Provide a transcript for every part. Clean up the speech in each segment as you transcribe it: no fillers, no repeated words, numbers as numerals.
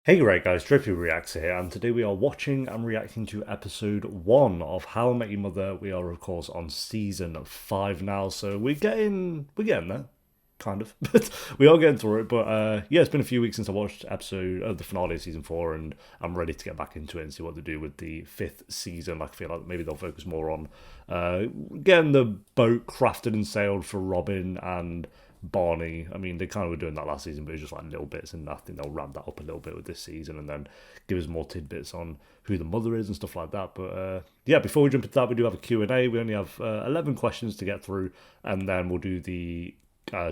Hey right guys, Drippy Reacts here, and today we are watching and reacting to episode 1 of How I Met Your Mother. We are of course on season 5 now, so we're getting there. Kind of. But we are getting through it. But yeah, it's been a few weeks since I watched episode of the finale of season 4, and I'm ready to get back into it and see what they do with the 5th season. Like, I feel like maybe they'll focus more on getting the boat crafted and sailed for Robin and Barney. I mean, they kind of were doing that last season, but it was just like little bits, and I think they'll ramp that up a little bit with this season, and then give us more tidbits on who the mother is and stuff like that. But yeah, before we jump into that, we do have a Q&A. We only have 11 questions to get through, and then we'll do the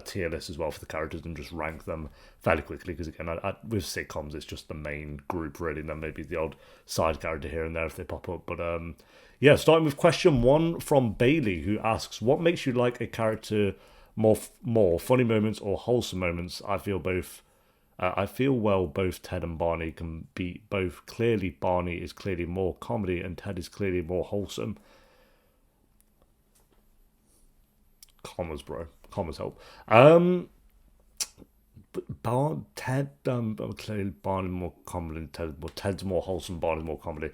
tier list as well for the characters and just rank them fairly quickly, because again, with sitcoms, it's just the main group really, and then maybe the odd side character here and there if they pop up. But yeah, starting with question 1 from Bailey, who asks, what makes you like a character more funny moments or wholesome moments? I feel well both Ted and Barney can be both. Clearly Barney is clearly more comedy and Ted is clearly more wholesome. Commas, bro. Commas help. Ted, clearly Barney more comedy than Ted, but Ted's more wholesome, Barney's more comedy.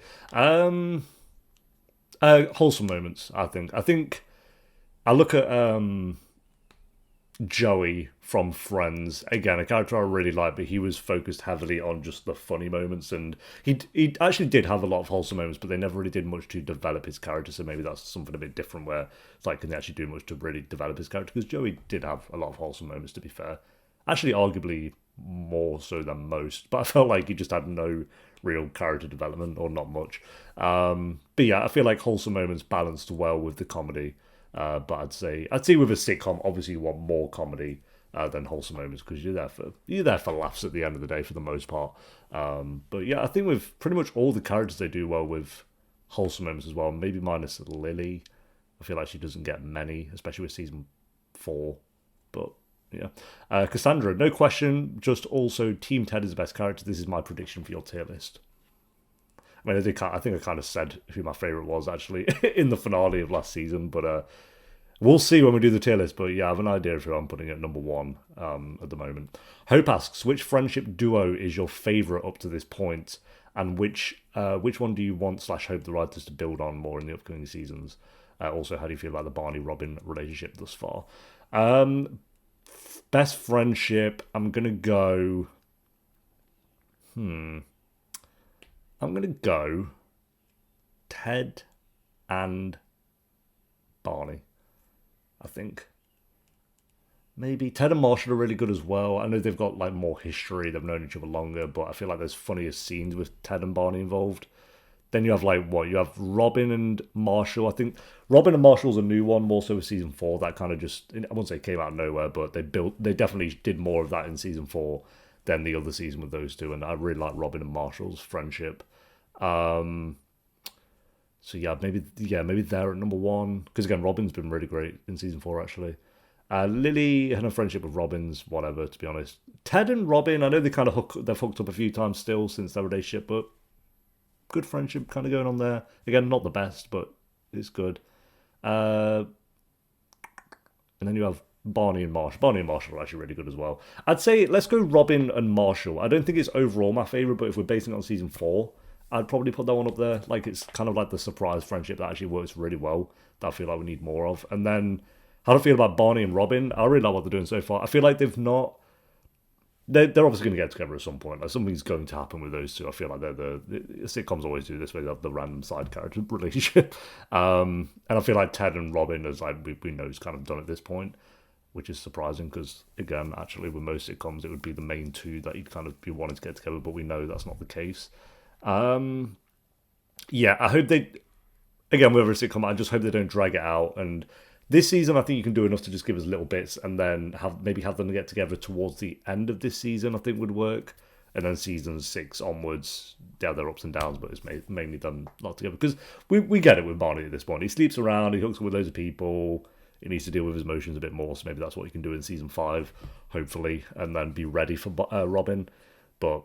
Wholesome moments, I think. I look at Joey from Friends, again, a character I really like, but he was focused heavily on just the funny moments, and he actually did have a lot of wholesome moments, but they never really did much to develop his character. So maybe that's something a bit different, where it's like, can they actually do much to really develop his character? Because Joey did have a lot of wholesome moments, to be fair. Actually, arguably more so than most, but I felt like he just had no real character development, or not much. But yeah, I feel like wholesome moments balanced well with the comedy. But I'd say with a sitcom, obviously you want more comedy than wholesome moments, because you're there for laughs at the end of the day for the most part. But yeah, I think with pretty much all the characters, they do well with wholesome moments as well. Maybe minus Lily. I feel like she doesn't get many, especially with season 4. But yeah, Cassandra, no question. Just also, Team Ted is the best character. This is my prediction for your tier list. I mean, I think I kind of said who my favorite was actually in the finale of last season, but we'll see when we do the tier list. But yeah, I have an idea of who I'm putting at number 1 at the moment. Hope asks, which friendship duo is your favorite up to this point, and which one do you want/hope the writers to build on more in the upcoming seasons? Also, how do you feel about the Barney Robin relationship thus far? Best friendship, I'm gonna go. I'm gonna go Ted and Barney. I think maybe Ted and Marshall are really good as well. I know they've got like more history; they've known each other longer, but I feel like there's funnier scenes with Ted and Barney involved. Then you have like what you have Robin and Marshall. I think Robin and Marshall's a new one, more so with season 4. That kind of just, I won't say came out of nowhere, but they definitely did more of that in season 4 than the other season with those two. And I really like Robin and Marshall's friendship. So maybe they're at number 1, because again, Robin's been really great in season 4 actually. Lily and her friendship with Robin's whatever, to be honest. Ted and Robin, I know they've hooked up a few times still since their relationship, but good friendship kind of going on there. Again, not the best, but it's good. And then you have Barney and Marshall. Barney and Marshall are actually really good as well. I'd say let's go Robin and Marshall. I don't think it's overall my favorite, but if we're basing it on season 4, I'd probably put that one up there. Like, it's kind of like the surprise friendship that actually works really well, that I feel like we need more of. And then how do I feel about Barney and Robin? I really like what they're doing so far. I feel like they've not. They're obviously going to get together at some point. Like, something's going to happen with those two. I feel like the sitcoms always do this. They have the random side character relationship, and I feel like Ted and Robin, as like we know, is kind of done at this point, which is surprising because again, actually, with most sitcoms, it would be the main two that you'd kind of be wanting to get together, but we know that's not the case. Yeah, I hope they, again, with every sitcom, I just hope they don't drag it out. And this season, I think you can do enough to just give us little bits, and then have them get together towards the end of this season. I think would work, and then season 6 onwards, yeah, there are ups and downs, but it's mainly done a lot together, because we get it with Barney at this point. He sleeps around, he hooks up with loads of people. He needs to deal with his emotions a bit more, so maybe that's what he can do in season 5, hopefully, and then be ready for Robin. But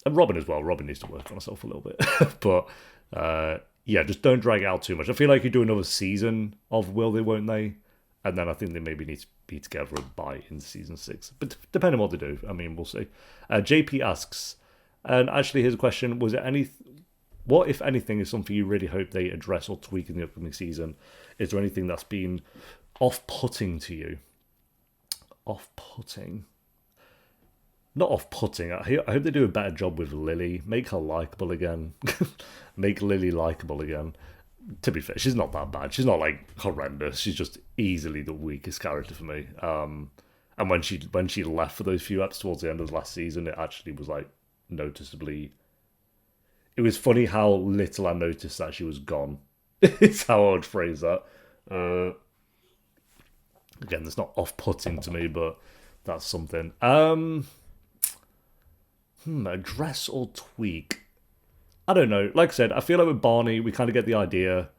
and Robin as well. Robin needs to work on herself a little bit, but yeah, just don't drag it out too much. I feel like you do another season of Will They Won't They, and then I think they maybe need to be together by in season 6. But depending on what they do, I mean, we'll see. JP asks, And actually, here's a question: was it any? What, if anything, is something you really hope they address or tweak in the upcoming season? Is there anything that's been off-putting to you? Off-putting? Not off-putting. I hope they do a better job with Lily. Make her likable again. Make Lily likable again. To be fair, she's not that bad. She's not like horrendous. She's just easily the weakest character for me. And when she left for those few episodes towards the end of the last season, it actually was like noticeably. It was funny how little I noticed that she was gone. It's how I would phrase that. Again, that's not off-putting to me, but that's something. Address or tweak? I don't know. Like I said, I feel like with Barney, we kind of get the idea.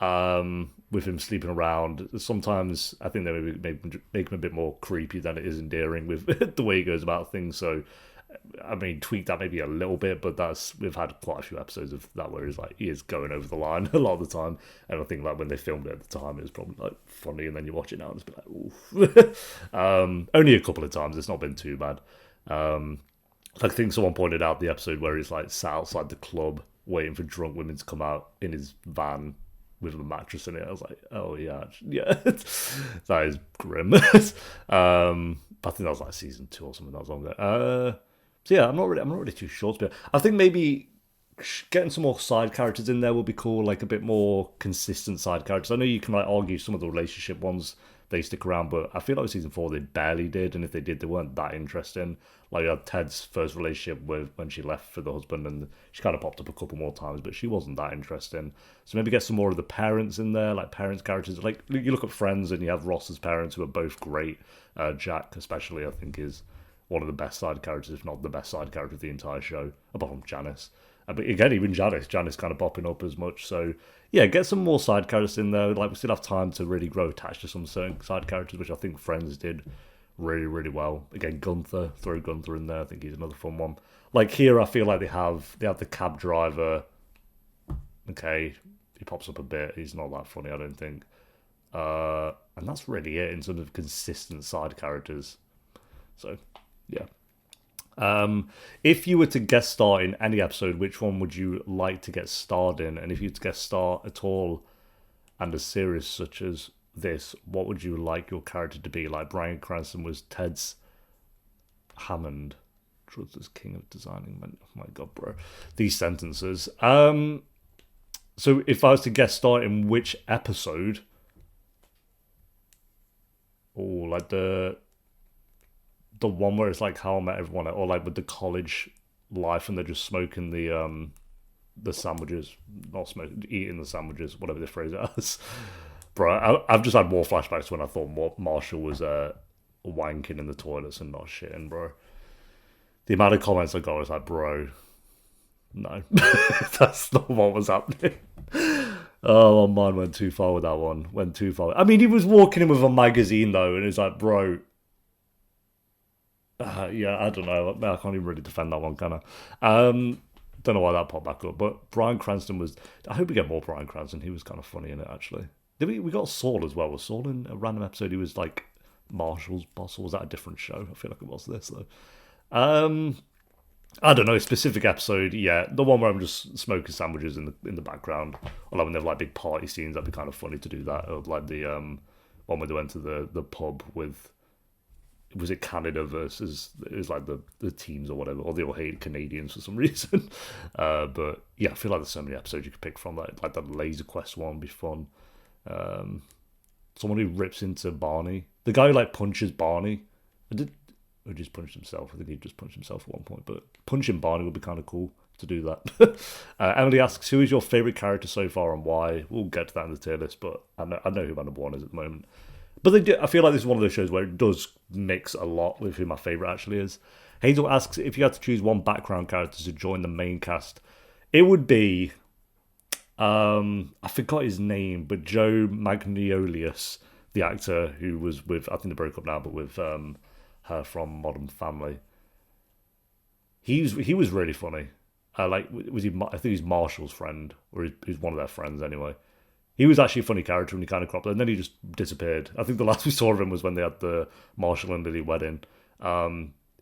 With him sleeping around, sometimes I think they maybe make him a bit more creepy than it is endearing with the way he goes about things. So, I mean, tweak that maybe a little bit, but we've had quite a few episodes of that where he is going over the line a lot of the time. And I think like when they filmed it at the time, it was probably like funny, and then you watch it now and it's like, oof. Only a couple of times. It's not been too bad. I think someone pointed out the episode where he's like sat outside the club waiting for drunk women to come out in his van with a mattress in it. I was like, oh yeah, that is grim. I think that was like season 2 or something. That was long ago. So yeah, I'm not really too sure to be. I think maybe getting some more side characters in there would be cool, like a bit more consistent side characters. I know you can like argue some of the relationship ones they stick around, but I feel like season 4 they barely did, and if they did, they weren't that interesting. Like you had Ted's first relationship with when she left for the husband, and she kind of popped up a couple more times, but she wasn't that interesting. So maybe get some more of the parents in there, like parents characters. Like you look at Friends, and you have Ross's parents who are both great. Jack, especially, I think is one of the best side characters, if not the best side character of the entire show, apart from Janice. But again, even Janice kind of popping up as much. So yeah, get some more side characters in there. Like we still have time to really grow attached to some certain side characters, which I think Friends did really, really well. Again, Gunther, throw Gunther in there. I think he's another fun one. Like here, I feel like they have the cab driver. Okay, he pops up a bit. He's not that funny, I don't think. And that's really it in terms of consistent side characters. So yeah. If you were to guest star in any episode, which one would you like to get starred in? And if you were to guest star at all and a series such as this, what would you like your character to be? Like Bryan Cranston was Ted's Hammond. Truth is king of designing men. Oh my god, bro. These sentences. So if I was to guest star in which episode? Oh, like the one where it's like How I Met Everyone, or like with the college life and they're just smoking the sandwiches, not smoking, eating the sandwiches, whatever they phrase it as. Bro, I've just had more flashbacks when I thought Marshall was wanking in the toilets and not shitting, bro. The amount of comments I got was like, bro, no, that's not what was happening. Oh, my mind went too far with that one. Went too far. I mean, he was walking in with a magazine though, and it's like, bro. Yeah, I don't know. I can't even really defend that one, can I? Don't know why that popped back up. But Bryan Cranston was... I hope we get more Bryan Cranston. He was kind of funny in it, actually. Did we got Saul as well. Was Saul in a random episode? He was like Marshall's boss, or was that a different show? I feel like it was this, though. I don't know. A specific episode, yeah. The one where I'm just smoking sandwiches in the background. Or like when they have like big party scenes, that'd be kind of funny to do that. Or like the one where they went to the pub with... Was it Canada versus it was like the teams or whatever, or they all hate Canadians for some reason. But yeah, I feel like there's so many episodes you could pick from. Like that Laser Quest one would be fun. Someone who rips into Barney. The guy who like punches Barney. Or just punched himself. I think he just punched himself at one point. But punching Barney would be kind of cool to do that. Emily asks, who is your favourite character so far and why? We'll get to that in the tier list, but I know who my number one is at the moment. But I feel like this is one of those shows where it does mix a lot with who my favourite actually is. Hazel asks, if you had to choose one background character to join the main cast, it would be... I forgot his name, but Joe Magnolius, the actor who was with... I think they broke up now, but with her from Modern Family. He was really funny. Was he? I think he's Marshall's friend, or he's one of their friends anyway. He was actually a funny character when he kind of cropped up, and then he just disappeared. I think the last we saw of him was when they had the Marshall and Lily wedding.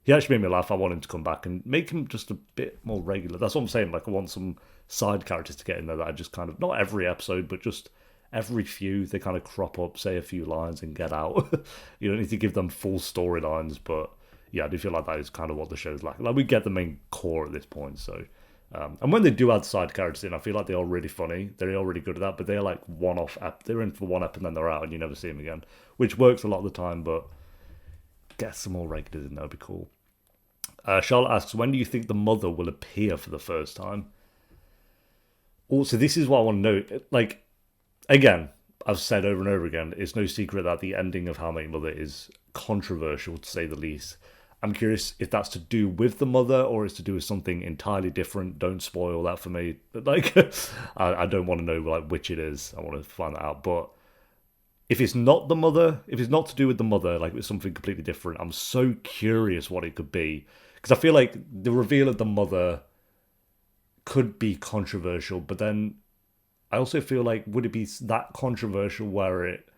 He actually made me laugh. I want him to come back and make him just a bit more regular. That's what I'm saying. Like, I want some side characters to get in there that I just kind of, not every episode, but just every few, they kind of crop up, say a few lines, and get out. You don't need to give them full storylines, but yeah, I do feel like that is kind of what the show's like. Like, we get the main core at this point, so. And when they do add side characters in, I feel like they are really funny. They're all really good at that, but they're like one-off app. They're in for one app and then they're out and you never see them again, which works a lot of the time, but get some more regulars in there would be cool. Charlotte asks, when do you think the mother will appear for the first time? Also, this is what I want to know. Like, again, I've said over and over again, it's no secret that the ending of How I Met Your Mother is controversial, to say the least. I'm curious if that's to do with the mother or it's to do with something entirely different. Don't spoil that for me. Like, I don't want to know like which it is. I want to find that out. But if it's not the mother, if it's not to do with the mother, like it's something completely different, I'm so curious what it could be. Because I feel like the reveal of the mother could be controversial, but then I also feel like, would it be that controversial where it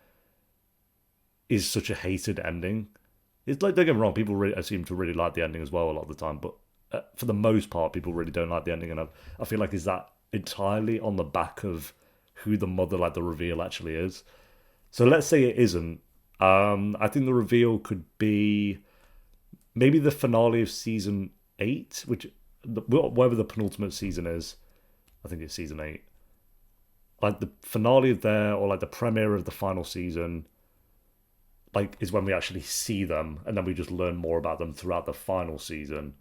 is such a hated ending? It's like, don't get me wrong, people really, I seem to really like the ending as well a lot of the time, but for the most part, people really don't like the ending, and I feel like, is that entirely on the back of who the mother, like the reveal actually is? So let's say it isn't. I think the reveal could be maybe the finale of season 8, whatever the penultimate season is. I think it's season 8. Like the finale of there, or like the premiere of the final season, like, is when we actually see them, and then we just learn more about them throughout the final season.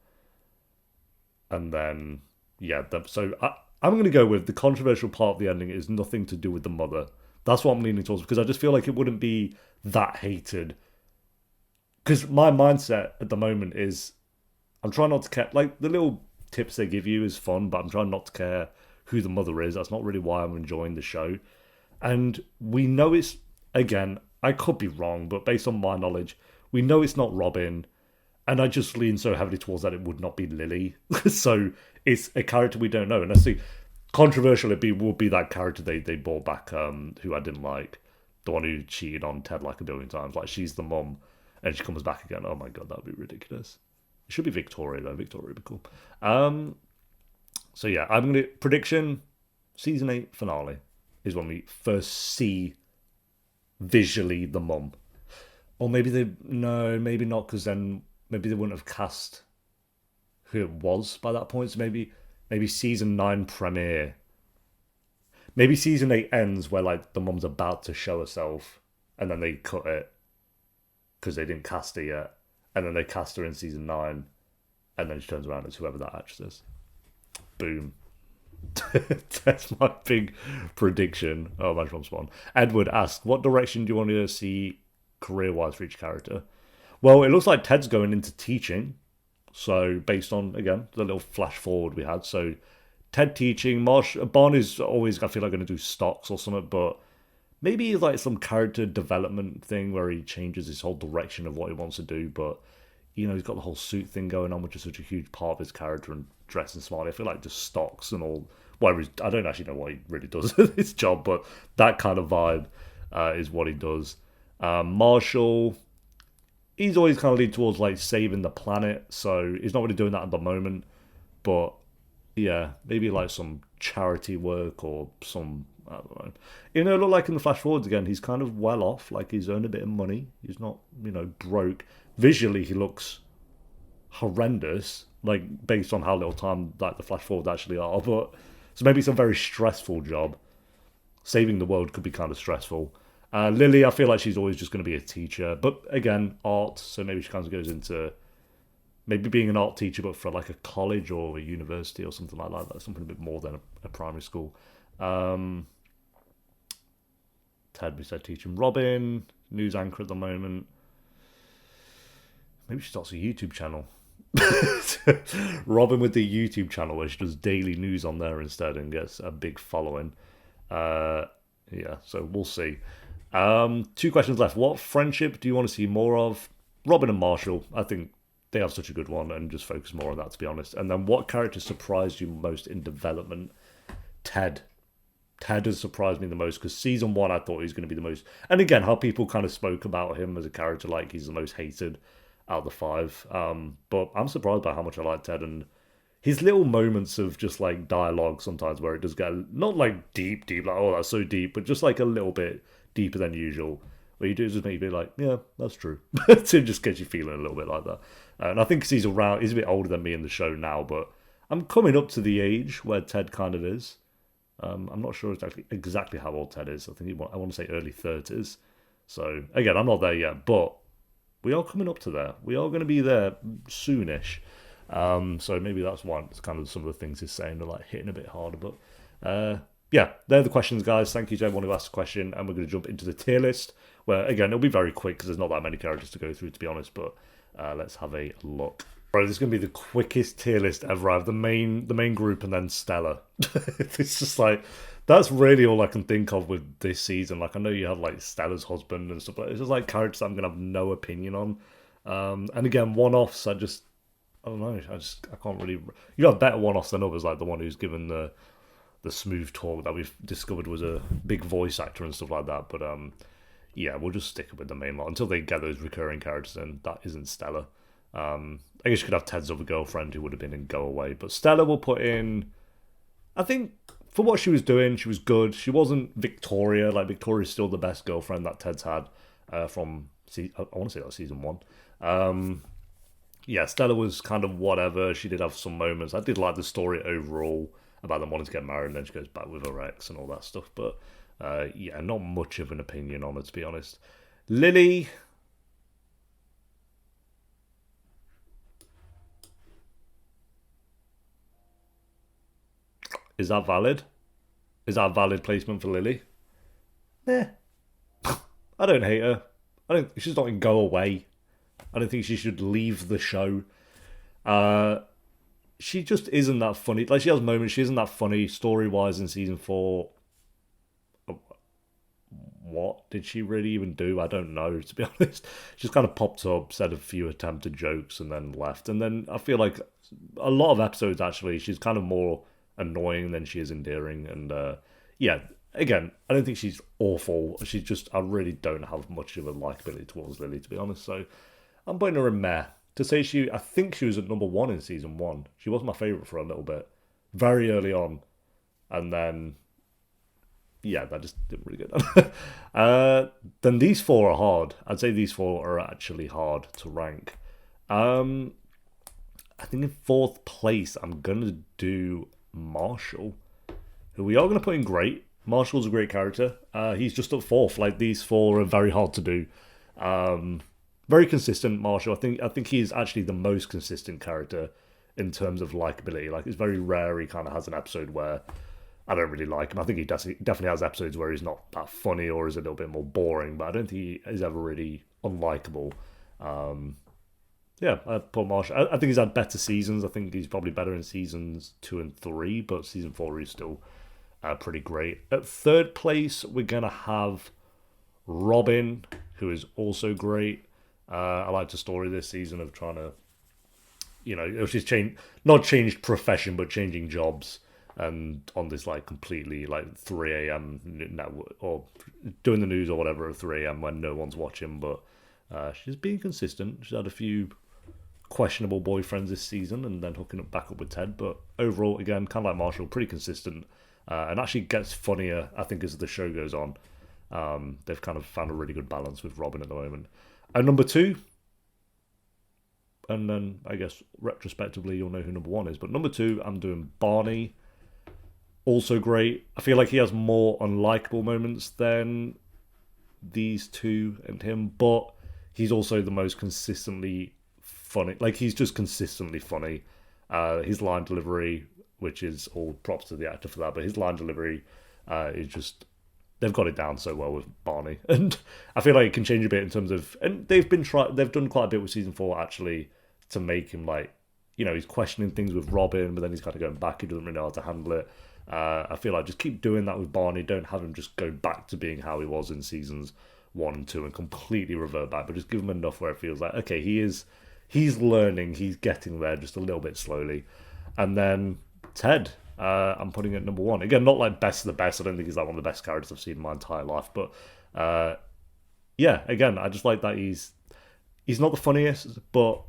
And then, yeah, so I'm going to go with the controversial part of the ending is nothing to do with the mother. That's what I'm leaning towards, because I just feel like it wouldn't be that hated. Because my mindset at the moment is, I'm trying not to care, like, the little tips they give you is fun, but I'm trying not to care who the mother is. That's not really why I'm enjoying the show. And we know it's, again, I could be wrong, but based on my knowledge, we know it's not Robin, and I just lean so heavily towards that it would not be Lily. So it's a character we don't know. And I see controversial would be that character they brought back, who I didn't like, the one who cheated on Ted like a billion times. Like, she's the mum, and she comes back again. Oh my god, that would be ridiculous. It should be Victoria though. Victoria would be cool. So yeah, I'm gonna prediction season 8 finale is when we first see visually the mum. Or maybe maybe not, because then maybe they wouldn't have cast who it was by that point. So maybe season 9 premiere. Maybe season 8 ends where like the mum's about to show herself, and then they cut it because they didn't cast her yet, and then they cast her in season 9, and then she turns around as whoever that actress is. Boom. That's my big prediction. Oh, my from Spawn. Edward asks, what direction do you want to see career-wise for each character? Well, it looks like Ted's going into teaching. So, based on, again, the little flash forward we had. So, Ted teaching. Barney's always, I feel like, going to do stocks or something, but maybe like some character development thing where he changes his whole direction of what he wants to do, but you know, he's got the whole suit thing going on, which is such a huge part of his character, and dressing smartly. I feel like just stocks and all. Well, I don't actually know what he really does at his job, but that kind of vibe is what he does. Marshall, he's always kind of leaned towards like saving the planet, so he's not really doing that at the moment. But yeah, maybe like some charity work or some, I don't know. You know, look like in the flash forwards again, he's kind of well off. Like, he's earned a bit of money. He's not, broke. Visually, he looks horrendous, like based on how little time like the flash forwards actually are. But so maybe it's a very stressful job. Saving the world could be kind of stressful. Lily, I feel like she's always just going to be a teacher, but again, art. So maybe she kind of goes into maybe being an art teacher, but for like a college or a university or something like that. That's something a bit more than a primary school. Ted, we said teaching. Robin, news anchor at the moment. Maybe she starts a YouTube channel. Robin with the YouTube channel where she does daily news on there instead and gets a big following. Yeah, so we'll see. 2 questions left. What friendship do you want to see more of? Robin and Marshall. I think they have such a good one, and just focus more on that, to be honest. And then what character surprised you most in development? Ted. Ted has surprised me the most, because season 1 I thought he was going to be the most... And again, how people kind of spoke about him as a character, like he's the most hated. out of the five. But I'm surprised by how much I like Ted and his little moments of just like dialogue sometimes where it does get not like deep, like oh that's so deep, but just like a little bit deeper than usual. Where you do just make you be like, yeah, that's true. To just get you feeling a little bit like that. And I think 'cause he's a bit older than me in the show now, but I'm coming up to the age where Ted kind of is. I'm not sure exactly how old Ted is. I think I want to say early 30s. So again, I'm not there yet, but we are coming up to there. We are going to be there soonish. So maybe that's why it's kind of some of the things he's saying are like hitting a bit harder. But yeah, they're the questions, guys. Thank you to everyone who asked a question, and we're going to jump into the tier list. Where again, it'll be very quick because there's not that many characters to go through, to be honest. But let's have a look. Bro, this is going to be the quickest tier list ever. I have the main group and then Stella. It's just like, that's really all I can think of with this season. Like, I know you have like Stella's husband and stuff, but it's just like characters I'm going to have no opinion on. And again, one-offs, I don't know. I can't really. You have better one-offs than others, like the one who's given the smooth talk that we've discovered was a big voice actor and stuff like that. But yeah, we'll just stick with the main lot until they get those recurring characters, and that isn't Stella. I guess you could have Ted's other girlfriend who would have been in Go Away, but Stella will put in. I think for what she was doing, she was good. She wasn't Victoria. Like Victoria's still the best girlfriend that Ted's had from. I want to say that was season 1. Yeah, Stella was kind of whatever. She did have some moments. I did like the story overall about them wanting to get married, and then she goes back with her ex and all that stuff. But yeah, not much of an opinion on her, to be honest. Lily. Is that valid? Is that a valid placement for Lily? Nah. I don't hate her. She's not in Go Away. I don't think she should leave the show. She just isn't that funny. Like, she has moments. She isn't that funny story-wise in season 4. What did she really even do? I don't know, to be honest. She's kind of popped up, said a few attempted jokes, and then left. And then I feel like a lot of episodes, actually, she's kind of more annoying than she is endearing. And yeah, again, I don't think she's awful. She's just, I really don't have much of a likability towards Lily, to be honest. So I'm putting her in meh. To say I think she was at number 1 in season 1. She was my favourite for a little bit, very early on, and then yeah, that just didn't really good. Then these 4 are hard. I'd say these 4 are actually hard to rank. I think in 4th place, I'm gonna do Marshall, who we are gonna put in great. Marshall's a great character. He's just at 4th. Like, these 4 are very hard to do. Very consistent, Marshall. I think he's actually the most consistent character in terms of likability. Like, it's very rare he kind of has an episode where I don't really like him. I think he definitely has episodes where he's not that funny or is a little bit more boring, but I don't think he is ever really unlikable. Yeah, I put Marshall. I think he's had better seasons. I think he's probably better in seasons 2 and 3, but season 4 is still pretty great. At 3rd place, we're going to have Robin, who is also great. I liked the story this season of trying to, she's not changed profession, but changing jobs, and on this like completely like 3 a.m. network, or doing the news or whatever at 3 a.m. when no one's watching. But she's being consistent. She's had a few questionable boyfriends this season, and then hooking up back up with Ted. But overall, again, kind of like Marshall, pretty consistent, and actually gets funnier, I think, as the show goes on. They've kind of found a really good balance with Robin at the moment. And number 2, and then I guess retrospectively you'll know who number 1 is, but number 2, I'm doing Barney. Also great. I feel like he has more unlikable moments than these 2 and him, but he's also the most consistently funny. Like, he's just consistently funny. His line delivery, which is all props to the actor for that, but his line delivery is just, they've got it down so well with Barney, and I feel like it can change a bit in terms of, and they've done quite a bit with season 4 actually to make him like, he's questioning things with Robin, but then he's kind of going back. He doesn't really know how to handle it. I feel like just keep doing that with Barney. Don't have him just go back to being how he was in seasons 1 and 2 and completely revert back, but just give him enough where it feels like, okay, he's learning, he's getting there just a little bit slowly. And then Ted, I'm putting it number 1. Again, not like best of the best. I don't think he's like one of the best characters I've seen in my entire life. But yeah, again, I just like that he's not the funniest, but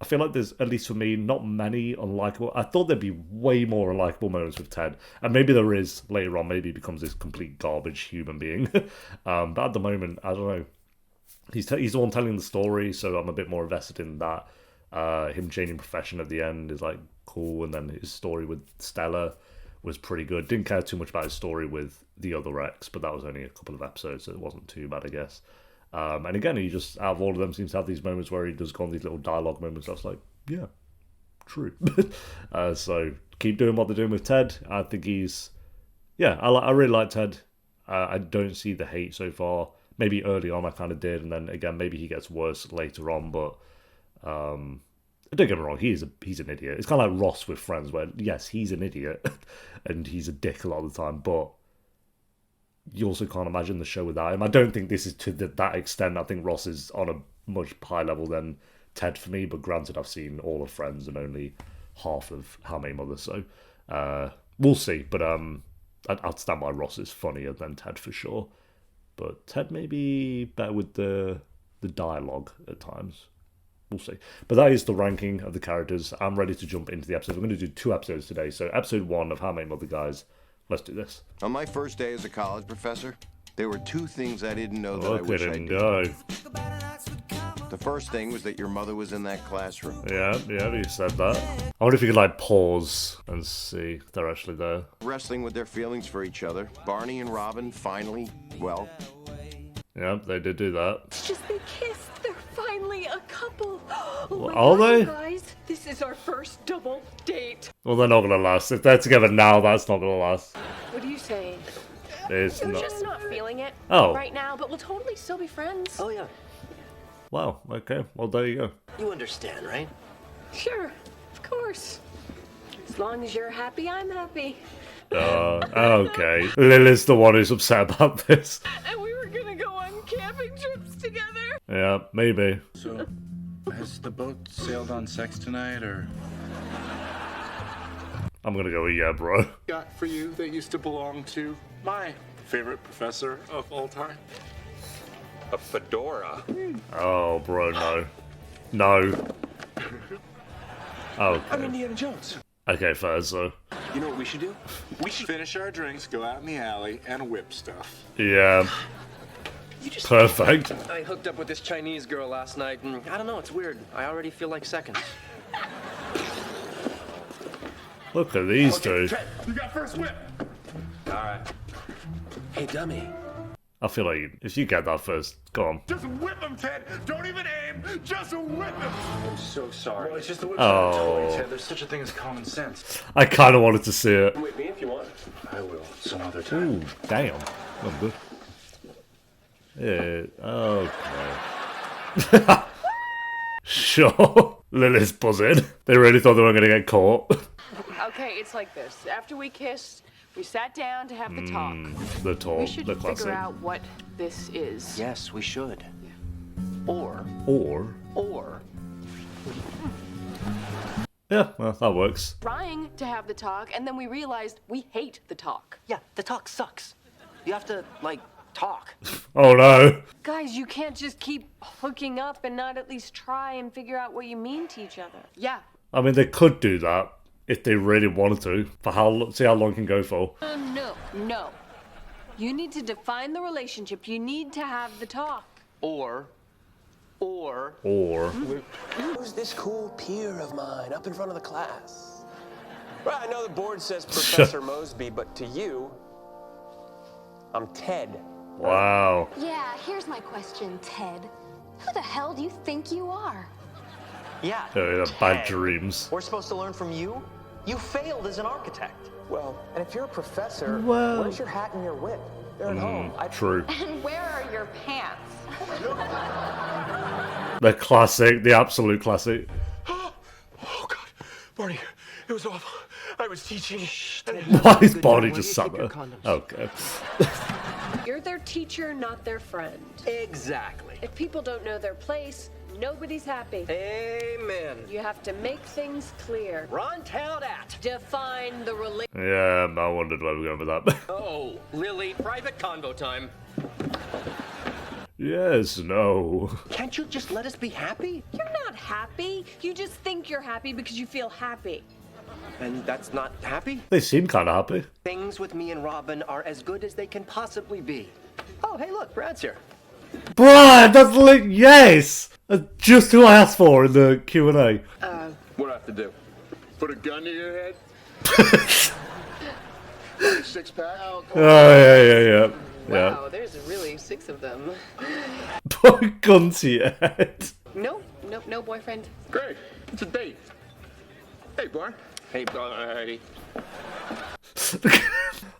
I feel like there's, at least for me, not many unlikable. I thought there'd be way more unlikable moments with Ted, and maybe there is later on. Maybe he becomes this complete garbage human being. But at the moment, I don't know. He's the one telling the story, so I'm a bit more invested in that. Him changing profession at the end is like cool, and then his story with Stella was pretty good. Didn't care too much about his story with the other ex, but that was only a couple of episodes, so it wasn't too bad, I guess. And again, he just, out of all of them, seems to have these moments where he does go on these little dialogue moments. I was like, yeah, true. So keep doing what they're doing with Ted. I think he's, yeah, I really like Ted. I don't see the hate so far. Maybe early on I kind of did, and then again, maybe he gets worse later on, but don't get me wrong, he's an idiot. It's kind of like Ross with Friends, where, yes, he's an idiot, and he's a dick a lot of the time, but you also can't imagine the show without him. I don't think this is to that extent. I think Ross is on a much higher level than Ted for me, but granted, I've seen all of Friends and only half of How I Met Your Mother, so we'll see. But I'd stand by Ross is funnier than Ted for sure. But Ted may be better with the dialogue at times. We'll see. But that is the ranking of the characters. I'm ready to jump into the episodes. We're going to do 2 episodes today. So episode 1 of How I Met Your Mother, guys. Let's do this. On my first day as a college professor, there were 2 things I didn't know that I Look wish at I him did. go. The first thing was that your mother was in that classroom. Yeah, you said that. I wonder if you could, like, pause and see if they're actually there. Wrestling with their feelings for each other. Barney and Robin finally, well... Yeah, they did do that. It's just they kissed. They're finally a couple. Oh my Are God, they? you guys, this is our first double date. Well, they're not going to last. If they're together now, that's not going to last. What are you saying? It's We're not. just not feeling it Oh. right now, but we'll totally still be friends. Oh, yeah. Wow, okay. Well, there you go. You understand, right? Sure, of course. As long as you're happy, I'm happy. Okay. Lilith's the one who's upset about this. And we were gonna go on camping trips together. Yeah, maybe. So, has the boat sailed on sex tonight, or? I'm going to go with yeah, bro. Got for you that used to belong to my favorite professor of all time. A fedora. Oh, bro, no. No. I'm Okay. Indiana Jones. Okay, fair, so. You know what we should do? We should finish our drinks, go out in the alley, and whip stuff. Yeah. Perfect. I hooked up with this Chinese girl last night, and I don't know, it's weird. I already feel like seconds. Look at these two. You got first whip. All right. Hey, dummy. I feel like if you get that first, go on. Just whip him, Ted. Don't even aim. Just whip him. I'm so sorry. Well, it's just the whip. Oh. Ted. There's such a thing as common sense. I kind of wanted to see it. Whip me if you want. I will some other time. Ooh, damn. I'm good. Yeah, okay. Sure. Lilith's buzzing. They really thought they weren't going to get caught. Okay, it's like this. After we kissed, we sat down to have the talk. The talk, We should the classic. figure out what this is. Yes, we should. Or, Or, yeah, well, that works. Trying to have the talk, and then we realized we hate the talk. yeah, the talk sucks. You have to, like, talk. Oh no. Guys, you can't just keep hooking up and not at least try and figure out what you mean to each other. Yeah. I mean, they could do that if they really wanted to. For see how long it can go for. No. You need to define the relationship. You need to have the talk. Or, Or, Who's this cool peer of mine up in front of the class? Well, I know the board says Professor Mosby, but to you, I'm Ted. wow. Yeah, here's my question, Ted. Who the hell do you think you are? yeah. Yeah, bad Ted. dreams. We're supposed to learn from you? You failed as an architect. Well, and if you're a professor, Well- where's your hat and your whip? They're at home. True. And where are your pants? The classic, the absolute classic. Oh God, Barney, it was awful. I was teaching. Why is Good Barney job. just Where sat do you there? keep your Okay. You're their teacher, not their friend. Exactly. If people don't know their place, nobody's happy. Amen. You have to make things clear. Ron, tell that. Define the relationship. Yeah, I wondered where we were going with that. Oh, Lily, private convo time. Yes, no. Can't you just let us be happy? You're not happy. You just think you're happy because you feel happy. And that's not happy? They seem kind of happy. Things with me and Robin are as good as they can possibly be. Oh, hey, look, Brad's here. Brad, yes! That's just who I asked for in the Q&A. What do I have to do? Put a gun to your head? Six pack? Oh, yeah. Wow, there's really 6 of them. Put a gun to your head. No boyfriend. Great. It's a date. Hey, Barn. Hey, Barney.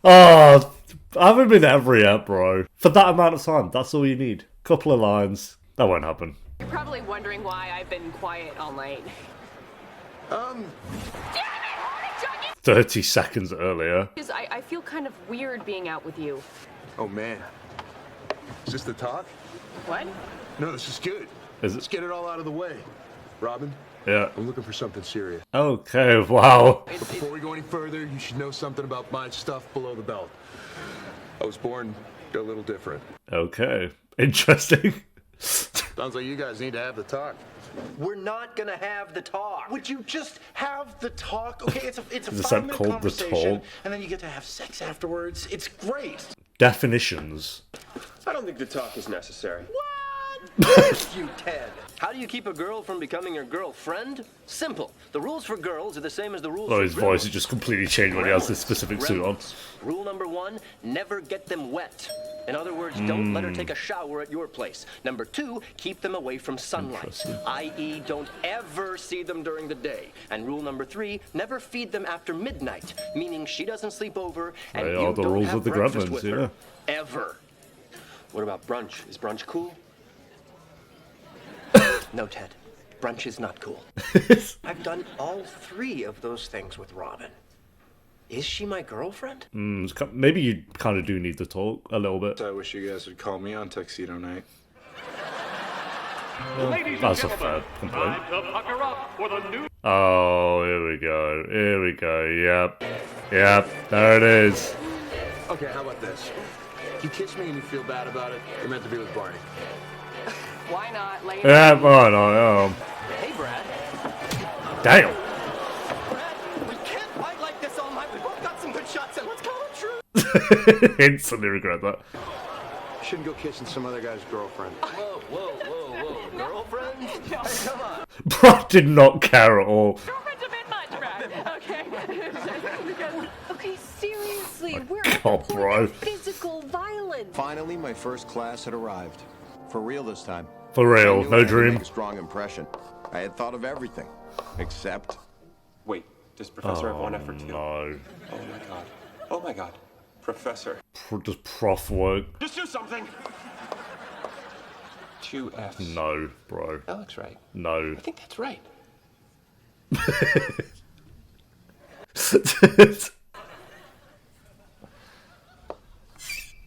Oh, I haven't been ever yet, bro. For that amount of time, that's all you need. Couple of lines. That won't happen. You're probably wondering why I've been quiet all night. 30 seconds earlier. Because I feel kind of weird being out with you. Oh, man. Is this the talk? What? No, this is good. Is Let's it? get it all out of the way. Robin, Yeah. I'm looking for something serious. Okay, wow. Before we go any further, you should know something about my stuff below the belt. I was born a little different. Okay. Interesting. Sounds like you guys need to have the talk. We're not gonna have the talk. Would you just have the talk? Okay, it's a Is that 5-minute called the conversation, talk? and then you get to have sex afterwards. It's great. Definitions. I don't think the talk is necessary. You, Ted. How do you keep a girl from becoming your girlfriend? Simple. The rules for girls are the same as the rules Oh, for his girls. voice has just completely changed when he has this specific suit on. Rule number 1, never get them wet. In other words, don't let her Hmm. take a shower at your place. Number 2, keep them away from sunlight, Interesting. i.e. don't ever see them during the day. And rule number 3, never feed them after midnight, meaning she doesn't sleep over and They you are the don't rules have of the breakfast Gremlins, with her. Ever. What about brunch? Is brunch cool? No, Ted. Brunch is not cool. I've done all 3 of those things with Robin. Is she my girlfriend? Maybe you kind of do need to talk a little bit. I wish you guys would call me on tuxedo night. That's a fair complaint. Oh, here we go. Here we go. Yep. There it is. Okay, how about this? You kiss me and you feel bad about it, you're meant to be with Barney. Why not? Lay it Yeah, on. oh, no. Hey, Brad. Damn. Brad, we can't fight like this all night. We both got some good shots, and let's call it true. Instantly regret that. Shouldn't go kissing some other guy's girlfriend. Whoa. Girlfriend? Hey, come on. Brad did not care at all. Girlfriend's a bit much, Brad. Okay. Okay, seriously, we're God, at the point bro. of physical violence. Finally, my first class had arrived. For real this time. For I real, knew I no had to dream. make a strong impression. I had thought of everything, except Wait, does Professor have one F or 2? No. Oh my god. Professor. Does prof work? Just do something. 2 F's. No, bro. That looks right. No. I think that's right.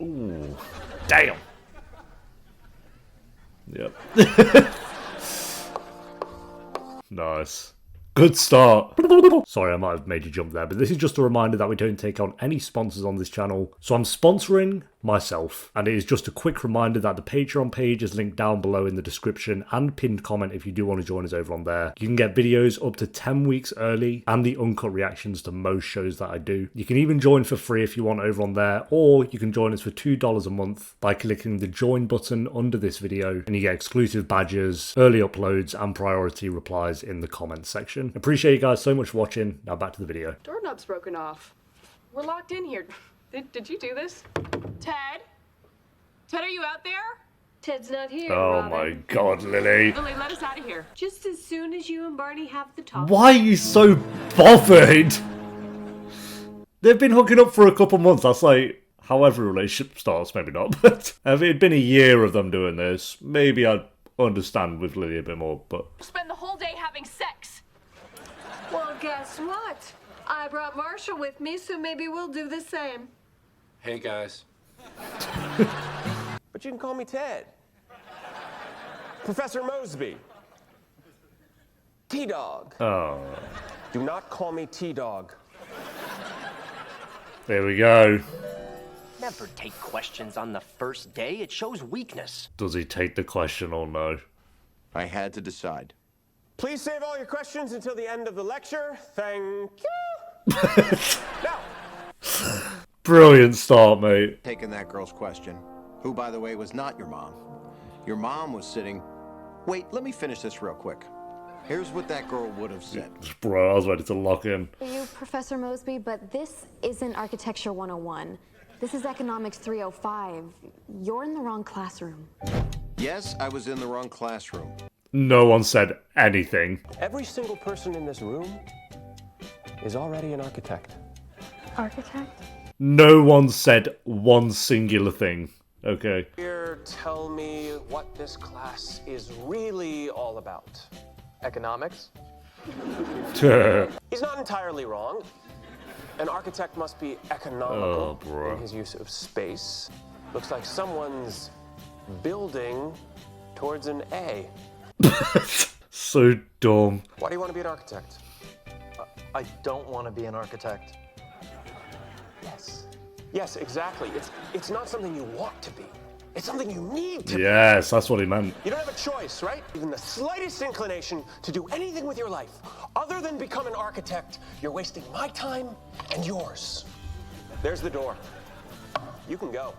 Ooh. Damn. Yep. Nice. Good start. Sorry, I might have made you jump there, but this is just a reminder that we don't take on any sponsors on this channel. So I'm sponsoring myself, and it is just a quick reminder that the Patreon page is linked down below in the description and pinned comment if you do want to join us over on there. You can get videos up to 10 weeks early and the uncut reactions to most shows that I do. You can even join for free if you want over on there, or you can join us for $2 a month by clicking the join button under this video, and you get exclusive badges, early uploads, and priority replies in the comments section. Appreciate you guys so much for watching. Now back to the video. Doorknob's broken off. We're locked in here. Did you do this? Ted? Ted, are you out there? Ted's not here, Oh Robin. my god, Lily. Lily, let us out of here. Just as soon as you and Barney have the talk. Why are you so bothered? They've been hooking up for a couple months. That's like how every relationship starts, maybe not. But if it had been a year of them doing this, maybe I'd understand with Lily a bit more. But Spend the whole day having sex. Well, guess what? I brought Marshall with me, so maybe we'll do the same. Hey guys. But you can call me Ted. Professor Mosby. T-Dog. oh, Do not call me T-Dog. there we go. Now never take questions on the first day. It shows weakness. Does he take the question or no? I had to decide. Please save all your questions until the end of the lecture. Thank you. Now, Brilliant start, mate. Taking that girl's question, who, by the way, was not your mom. Your mom was sitting... Wait, let me finish this real quick. Here's what that girl would have said. Bro, I was ready to lock in. You, Professor Mosby, but this isn't Architecture 101. This is Economics 305. You're in the wrong classroom. Yes, I was in the wrong classroom. No one said anything. every single person in this room is already an architect. Architect? No one said one singular thing. Okay. Here, tell me what this class is really all about. Economics? He's not entirely wrong. An architect must be economical in his use of space. Looks like someone's building towards an A. So dumb. Why do you want to be an architect? I don't want to be an architect. Yes. Yes, exactly. It's not something you want to be. It's something you need to be. Yes, that's what he meant. You don't have a choice, right? Even the slightest inclination to do anything with your life other than become an architect, you're wasting my time and yours. There's the door. You can go.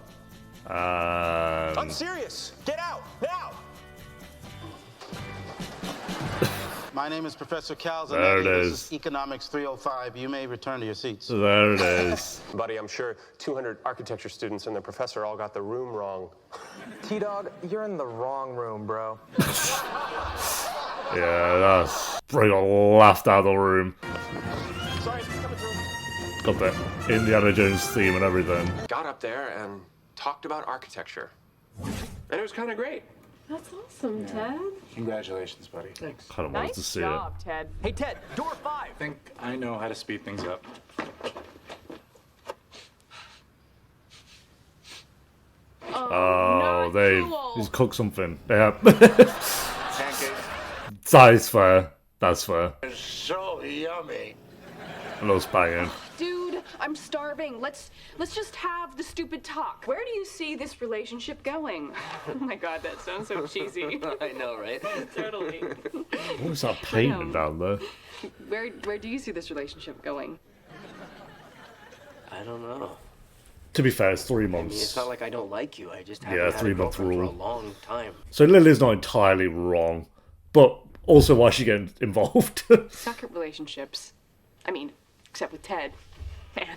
I'm serious. Get out now. My name is Professor Calzanelli. There it This is. is Economics 305. You may return to your seats. There it is. Buddy, I'm sure 200 architecture students and the professor all got the room wrong. T-Dog, you're in the wrong room, bro. Yeah, that's... Bro got laughed out of the room. Sorry, it's coming through. Got the Indiana Jones theme and everything. Got up there and talked about architecture. And it was kind of great. That's awesome, Ted. Congratulations, buddy. Thanks. Kind of wanted to Nice see job, Ted. Hey, Ted, door 5. I think I know how to speed things up. Oh, not they cool. he's cooked something. Yeah. Pancakes. That's fair. That's fair. So yummy. I love spanging. Dude, I'm starving. Let's just have the stupid talk. Where do you see this relationship going? Oh my god, that sounds so cheesy. I know, right? Totally. What was that painting down there? Where do you see this relationship going? I don't know. To be fair, it's 3 I mean, months. it's not like I don't like you. I just haven't Yeah, had 3 a month girlfriend for a rule. long time. So Lily's not entirely wrong, but also why is she getting involved? Suck at relationships. I mean, except with Ted. Man,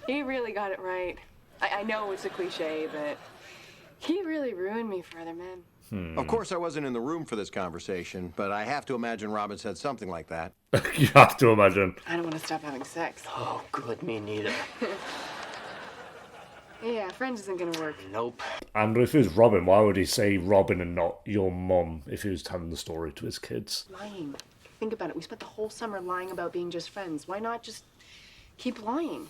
he really got it right. I know it's a cliche, but he really ruined me for other men. Of course, I wasn't in the room for this conversation, but I have to imagine Robin said something like that. You have to imagine. I don't want to stop having sex. Oh, good, me neither. Yeah, friends isn't gonna work. Nope. And if it was Robin, why would he say Robin and not your mum if he was telling the story to his kids? Lying. Think about it. We spent the whole summer lying about being just friends. Why not just keep lying?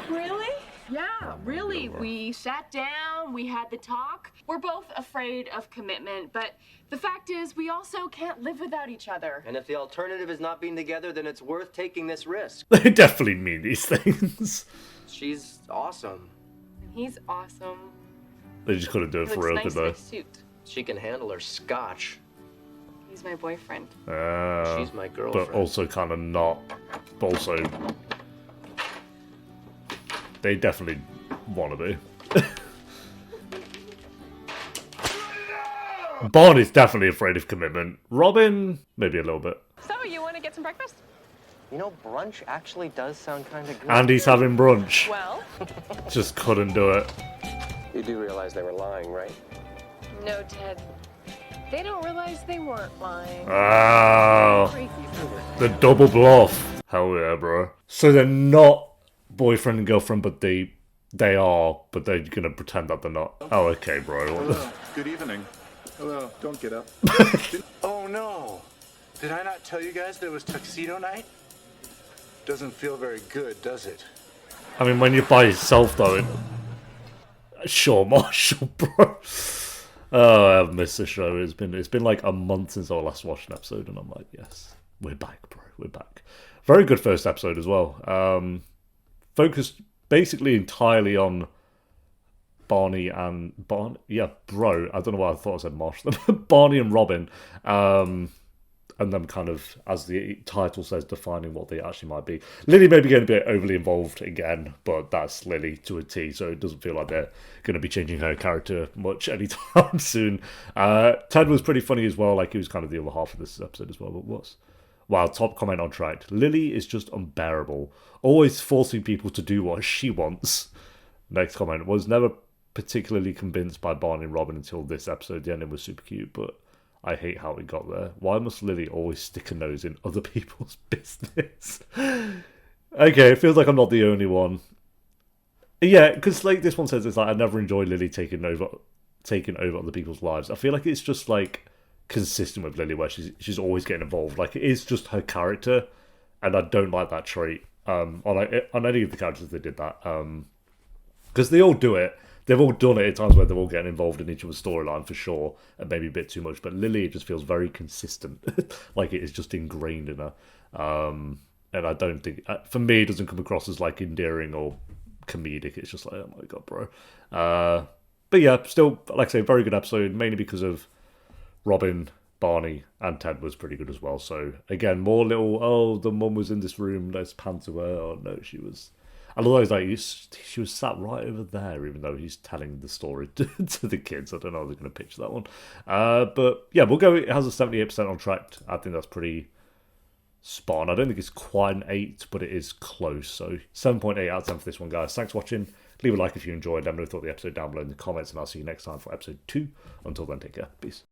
Really? Yeah, really. We sat down, we had the talk. We're both afraid of commitment, but the fact is we also can't live without each other. And if the alternative is not being together, then it's worth taking this risk. They definitely mean these things. She's awesome. He's awesome. They just couldn't do it He for looks real, nice did in they? his suit. She can handle her scotch. He's my boyfriend. She's my girlfriend. But also kind of not. But also, they definitely want to be. Barney's definitely afraid of commitment. Robin, maybe a little bit. So, you want to get some breakfast? You know, brunch actually does sound kind of good. And he's having brunch. Well, Just couldn't do it. You do realize they were lying, right? No, Ted. They don't realize they weren't lying. Oh, the double bluff. Hell yeah, bro. So they're not boyfriend and girlfriend, but they are, but they're gonna pretend that they're not. Oh, okay, bro. Hello. Good evening. Hello. Don't get up. Oh no! Did I not tell you guys there was tuxedo night? Doesn't feel very good, does it? I mean, when you're by yourself, though, sure, Marshall, bro. Oh, I've missed the show. It's been like a month since I last watched an episode, and I'm like, yes, we're back, bro. We're back. Very good first episode as well. Focused basically entirely on Barney and bro. I don't know why I thought I said Marsh. Barney and Robin, and them kind of, as the title says, defining what they actually might be. Lily may be getting a bit overly involved again, but that's Lily to a T, so it doesn't feel like they're going to be changing her character much anytime soon. Ted was pretty funny as well, like he was kind of the other half of this episode as well, but what's... Wow, top comment on track. Lily is just unbearable, always forcing people to do what she wants. Next comment, was never particularly convinced by Barney and Robin until this episode. The ending was super cute, but I hate how it got there. Why must Lily always stick a nose in other people's business? Okay, it feels like I'm not the only one. Yeah, because like this one says, it's like I never enjoy Lily taking over other people's lives. I feel like it's just like consistent with Lily, where she's always getting involved. Like it is just her character, and I don't like that trait. On any of the characters that did that, because they all do it. They've all done it at times where they're all getting involved in each other's storyline for sure, and maybe a bit too much. But Lily just feels very consistent, like it is just ingrained in her. And I don't think, for me, it doesn't come across as like endearing or comedic. It's just like, oh my god, bro. But yeah, still, like I say, very good episode, mainly because of Robin, Barney, and Ted was pretty good as well. So again, more little, oh, the mum was in this room, let's pan to her. Oh no, she was... I love those, like, she was sat right over there, even though he's telling the story to the kids. I don't know how they're going to pitch that one. But yeah, we'll go. It has a 78% on track. I think that's pretty spot on. I don't think it's quite an 8, but it is close. So 7.8 out of 10 for this one, guys. Thanks for watching. Leave a like if you enjoyed. Let me know what you thought of the episode down below in the comments, and I'll see you next time for episode 2. Until then, take care. Peace.